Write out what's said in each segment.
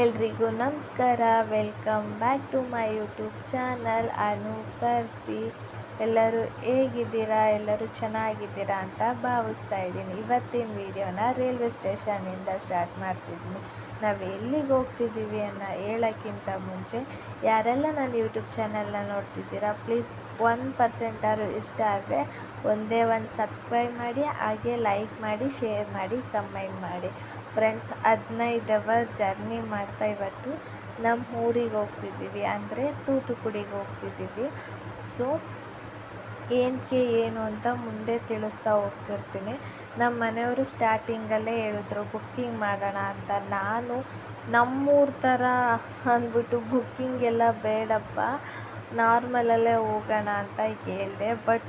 ಎಲ್ರಿಗೂ ನಮಸ್ಕಾರ. Welcome back to my YouTube channel Anu Karthi. ಎಲ್ಲರೂ ಹೇಗಿದ್ದೀರಾ? ಎಲ್ಲರೂ ಚೆನ್ನಾಗಿದ್ದೀರಾ ಅಂತ ಭಾವಿಸ್ತಾ ಇದ್ದೀನಿ. ಇವತ್ತಿನ ವಿಡಿಯೋನ ರೈಲ್ವೆ ಸ್ಟೇಷನಿಂದ ಸ್ಟಾರ್ಟ್ ಮಾಡ್ತಿದ್ದೀನಿ. ನಾವು ಎಲ್ಲಿಗೆ ಹೋಗ್ತಿದ್ದೀವಿ ಅನ್ನೋ ಹೇಳೋಕ್ಕಿಂತ ಮುಂಚೆ ಯಾರೆಲ್ಲ ನನ್ನ ಯೂಟ್ಯೂಬ್ ಚಾನಲ್ನ ನೋಡ್ತಿದ್ದೀರಾ, ಪ್ಲೀಸ್ 1% ಇಷ್ಟ ಆದರೆ ಒಂದೇ ಒಂದು ಸಬ್ಸ್ಕ್ರೈಬ್ ಮಾಡಿ, ಹಾಗೆ ಲೈಕ್ ಮಾಡಿ, ಶೇರ್ ಮಾಡಿ, ಕಮೆಂಟ್ ಮಾಡಿ. ಫ್ರೆಂಡ್ಸ್, 15 ಅವರ್ ಜರ್ನಿ ಮಾಡ್ತಾ ಇವತ್ತು ನಮ್ಮ ಊರಿಗೆ ಹೋಗ್ತಿದ್ದೀವಿ, ಅಂದರೆ ತೂತುಕುಡಿಗೆ ಹೋಗ್ತಿದ್ದೀವಿ. ಸೊ ಏನಕ್ಕೆ ಏನು ಅಂತ ಮುಂದೆ ತಿಳಿಸ್ತಾ ಹೋಗ್ತಿರ್ತೀನಿ. ನಮ್ಮ ಮನೆಯವರು ಸ್ಟಾರ್ಟಿಂಗಲ್ಲೇ ಹೇಳಿದ್ರು ಬುಕ್ಕಿಂಗ್ ಮಾಡೋಣ ಅಂತ. ನಾನು ನಮ್ಮೂರ ಥರ ಅಂದ್ಬಿಟ್ಟು ಬುಕ್ಕಿಂಗ್ ಎಲ್ಲ ಬೇಡಪ್ಪ, ನಾರ್ಮಲಲ್ಲೇ ಹೋಗೋಣ ಅಂತ ಹೇಳಿದೆ. ಬಟ್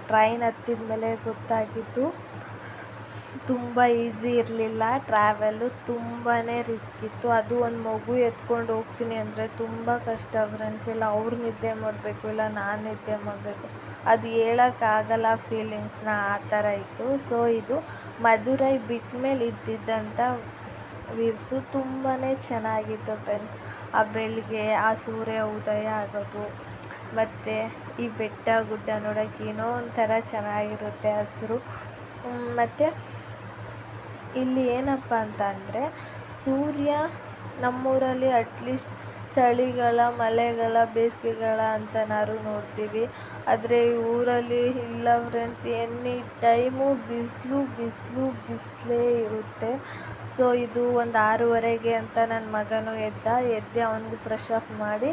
ಟ್ರೈನ್ ಹತ್ತಿದ ಮೇಲೆ ಗೊತ್ತಾಗಿದ್ದು ತುಂಬ ಈಸಿ ಇರಲಿಲ್ಲ. ಟ್ರಾವೆಲ್ಲು ತುಂಬಾ ರಿಸ್ಕ್ ಇತ್ತು. ಅದು ಒಂದು ಮಗು ಎತ್ಕೊಂಡು ಹೋಗ್ತೀನಿ ಅಂದರೆ ತುಂಬ ಕಷ್ಟ ಫ್ರೆಂಡ್ಸ್. ಇಲ್ಲ ಅವ್ರು ನಿದ್ದೆ ಮಾಡಬೇಕು, ಇಲ್ಲ ನಾನು ನಿದ್ದೆ ಮಾಡಬೇಕು, ಅದು ಹೇಳೋಕ್ಕಾಗಲ್ಲ ಫೀಲಿಂಗ್ಸ್ನ, ಆ ಥರ ಇತ್ತು. ಸೊ ಇದು ಮಧುರೈ ಬಿಟ್ಟ ಮೇಲೆ ಇದ್ದಿದ್ದಂಥ ವ್ಯೂವ್ಸು ತುಂಬಾ ಚೆನ್ನಾಗಿತ್ತು ಫ್ರೆಂಡ್ಸ್. ಆ ಬೆಳಗ್ಗೆ ಆ ಸೂರ್ಯ ಉದಯ ಆಗೋದು, ಮತ್ತು ಈ ಬೆಟ್ಟ ಗುಡ್ಡ ನೋಡೋಕ್ಕೆ ಏನೋ ಒಂಥರ ಚೆನ್ನಾಗಿರುತ್ತೆ, ಹಸಿರು. ಮತ್ತು ಇಲ್ಲಿ ಏನಪ್ಪ ಅಂತ ಅಂದರೆ ಸೂರ್ಯ ನಮ್ಮೂರಲ್ಲಿ ಅಟ್ಲೀಸ್ಟ್ ಚಳಿಗಾಲ, ಮಳೆಗಾಲ, ಬೇಸಿಗೆಗಾಲ ಅಂತನಾದ್ರು ನೋಡ್ತೀವಿ. ಆದರೆ ಈ ಊರಲ್ಲಿ ಇಲ್ಲ ಫ್ರೆಂಡ್ಸ್, ಎನಿ ಟೈಮು ಬಿಸಿಲೇ ಇರುತ್ತೆ. ಸೊ ಇದು ಒಂದು 6:30 ಅಂತ ನನ್ನ ಮಗನೂ ಎದ್ದೆ ಅವನಿಗೂ ಫ್ರೆಶ್ ಅಪ್ ಮಾಡಿ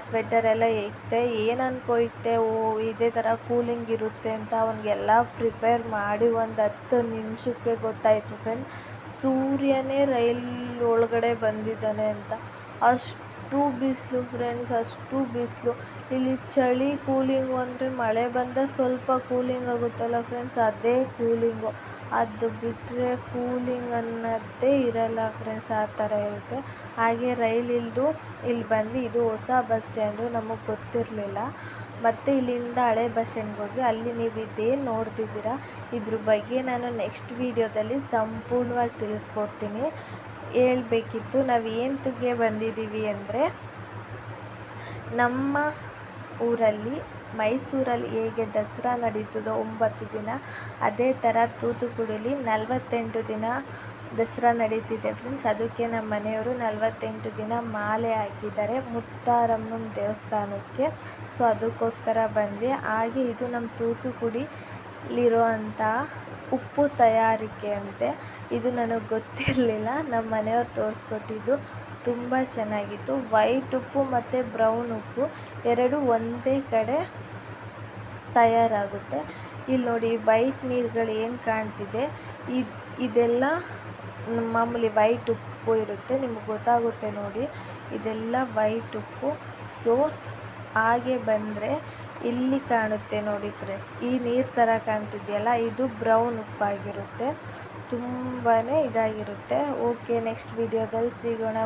ಸ್ವೆಟರ್ ಎಲ್ಲ ಇಕ್ತೆ. ಏನು ಅನ್ಕೋಯ್ತೆ ಇದೇ ಥರ ಕೂಲಿಂಗ್ ಇರುತ್ತೆ ಅಂತ ಅವನಿಗೆಲ್ಲ ಪ್ರಿಪೇರ್ ಮಾಡಿ ಒಂದು 10 ನಿಮಿಷಕ್ಕೆ ಗೊತ್ತಾಯಿತು ಫ್ರೆಂಡ್, ಸೂರ್ಯನೇ ರೈಲ್ ಒಳಗಡೆ ಬಂದಿದ್ದಾನೆ ಅಂತ. ಅಷ್ಟು ಬಿಸಿಲು ಫ್ರೆಂಡ್ಸ್, ಅಷ್ಟು ಬಿಸಿಲು. ಇಲ್ಲಿ ಚಳಿ ಕೂಲಿಂಗು ಅಂದರೆ ಮಳೆ ಬಂದಾಗ ಸ್ವಲ್ಪ ಕೂಲಿಂಗ್ ಆಗುತ್ತಲ್ಲ ಫ್ರೆಂಡ್ಸ್, ಅದೇ ಕೂಲಿಂಗು. ಅದು ಬಿಟ್ಟರೆ ಕೂಲಿಂಗ್ ಅನ್ನೋದೇ ಇರಲ್ಲ ಫ್ರೆಂಡ್ಸ್, ಆ ಥರ ಇರುತ್ತೆ. ಹಾಗೆ ರೈಲ್ ಇಲ್ಲಿ ಬಂದ್ವಿ. ಇದು ಹೊಸ ಬಸ್ ಸ್ಟ್ಯಾಂಡು, ನಮಗೆ ಗೊತ್ತಿರಲಿಲ್ಲ. ಮತ್ತು ಇಲ್ಲಿಂದ ಹಳೆ ಬಸ್ ಸ್ಟ್ಯಾಂಡ್ಗೆ ಹೋಗಿ ಅಲ್ಲಿ ನೀವು ಇದೇನು ನೋಡ್ತಿದ್ದೀರಾ ಇದ್ರ ಬಗ್ಗೆ ನಾನು ನೆಕ್ಸ್ಟ್ ವೀಡಿಯೋದಲ್ಲಿ ಸಂಪೂರ್ಣವಾಗಿ ತಿಳಿಸ್ಕೊಡ್ತೀನಿ. ಹೇಳಬೇಕಿತ್ತು ನಾವು ಏಂತಕ್ಕೆ ಬಂದಿದ್ದೀವಿ ಅಂದರೆ, ನಮ್ಮ ಊರಲ್ಲಿ ಮೈಸೂರಲ್ಲಿ ಹೇಗೆ ದಸರಾ ನಡೀತದೋ 9 ದಿನ, ಅದೇ ಥರ ತೂತುಕುಡಿಲಿ 48 ದಿನ ದಸರಾ ನಡೀತಿದೆ ಫ್ರೆಂಡ್ಸ್. ಅದಕ್ಕೆ ನಮ್ಮ ಮನೆಯವರು 48 ದಿನ ಮಾಲೆ ಹಾಕಿದ್ದಾರೆ ಮುತ್ತಾರಮ್ಮನ ದೇವಸ್ಥಾನಕ್ಕೆ. ಸೊ ಅದಕ್ಕೋಸ್ಕರ ಬಂದ್ವಿ. ಹಾಗೆ ಇದು ನಮ್ಮ ತೂತುಕುಡಿಲಿರೋ ಅಂಥ ಉಪ್ಪು ತಯಾರಿಕೆ ಅಂತೆ. ಇದು ನನಗೆ ಗೊತ್ತಿರಲಿಲ್ಲ, ನಮ್ಮ ಮನೆಯವ್ರು ತೋರಿಸ್ಕೊಟ್ಟಿದ್ದು. ತುಂಬ ಚೆನ್ನಾಗಿತ್ತು. ವೈಟ್ ಉಪ್ಪು ಮತ್ತು ಬ್ರೌನ್ ಉಪ್ಪು ಎರಡು ಒಂದೇ ಕಡೆ ತಯಾರಾಗುತ್ತೆ. ಇಲ್ಲಿ ನೋಡಿ, ವೈಟ್ ನೀರುಗಳು ಏನು ಕಾಣ್ತಿದೆ ಇದೆಲ್ಲ ಮಾಮೂಲಿ ವೈಟ್ ಉಪ್ಪು ಇರುತ್ತೆ, ನಿಮ್ಗೆ ಗೊತ್ತಾಗುತ್ತೆ ನೋಡಿ, ಇದೆಲ್ಲ ವೈಟ್ ಉಪ್ಪು. ಸೊ ಹಾಗೆ ಬಂದರೆ ಇಲ್ಲಿ ಕಾಣುತ್ತೆ ನೋಡಿ ಫ್ರೆಂಡ್ಸ್, ಈ ನೀರು ಥರ ಕಾಣ್ತಿದೆಯಲ್ಲ, ಇದು ಬ್ರೌನ್ ಉಪ್ಪಾಗಿರುತ್ತೆ. ತುಂಬಾ ಇದಾಗಿರುತ್ತೆ. ಓಕೆ, ನೆಕ್ಸ್ಟ್ ವಿಡಿಯೋದಲ್ಲಿ ಸಿಗೋಣ.